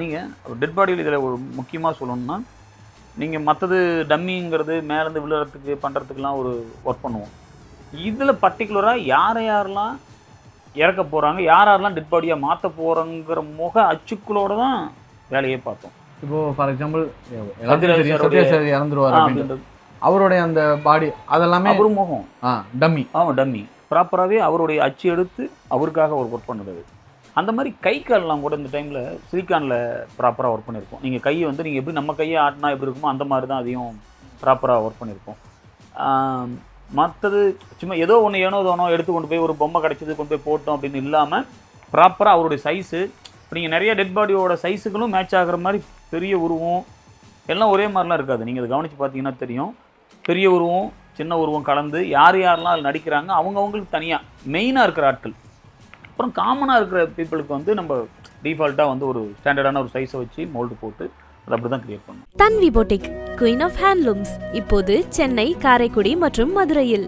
நீங்கள் டெட் பாடியில் இதில் ஒரு முக்கியமாக சொல்லணும்னா, நீங்கள் மற்றது டம்மிங்கிறது மேலேருந்து விழுறதுக்கு பண்ணுறதுக்கெலாம் ஒரு ஒர்க் பண்ணுவோம். இதில் பர்டிகுலராக யாரெல்லாம் இறக்க போகிறாங்க, யாரெல்லாம் டெட் பாடியாக மாற்ற போகிறோங்கிற முக அச்சுக்களோடு தான் வேலையே பார்த்தோம். இப்போது ஃபார் எக்ஸாம்பிள் சத்யராஜ் இறந்துருவார் அப்படின்றது, அவருடைய அந்த பாடி அதெல்லாமே அவரு முகம் டம்மி. டம்மி ப்ராப்பராகவே அவருடைய அச்சு எடுத்து அவருக்காக ஒரு ஒர்க் பண்ணுறது. அந்த மாதிரி கை கால்லாம் கூட இந்த டைமில் சிலிக்கானில் ப்ராப்பராக ஒர்க் பண்ணியிருக்கோம். நீங்கள் கையை வந்து நீங்கள் எப்படி நம்ம கையை ஆட்டினா எப்படி இருக்குமோ அந்த மாதிரி தான் அதையும் ப்ராப்பராக ஒர்க் பண்ணியிருக்கோம். மற்றது சும்மா ஏதோ ஒன்று ஏனோ தோனோ எடுத்து கொண்டு போய் ஒரு பொம்மை கிடச்சிது கொண்டு போய் போட்டோம் அப்படின்னு இல்லாமல் ப்ராப்பராக அவருடைய சைஸு, இப்போ நீங்கள் நிறைய டெட் பாடியோட சைஸுகளும் மேட்ச் ஆகிற மாதிரி பெரிய உருவம் எல்லாம் ஒரே மாதிரிலாம் இருக்காது. நீங்கள் அதை கவனித்து பார்த்தீங்கன்னா தெரியும். பெரிய உருவம் சின்ன உருவம் கலந்து யாரெல்லாம் அதில் நடிக்கிறாங்க அவங்கவுங்களுக்கு தனியாக மெயினாக இருக்கிற ஆட்கள். அப்புறம் காமனாக இருக்கிற பீப்புளுக்கு வந்து நம்ம டிஃபால்ட்டாக வந்து ஒரு ஸ்டாண்டர்டான ஒரு சைஸை வச்சு மோல்டு போட்டு அதை அப்படி தான் கிரியேட் பண்ணணும். தன்வி பொட்டிக், குயின் ஆஃப் ஹேண்ட்லூம்ஸ், இப்போது சென்னை, காரைக்குடி மற்றும் மதுரையில்.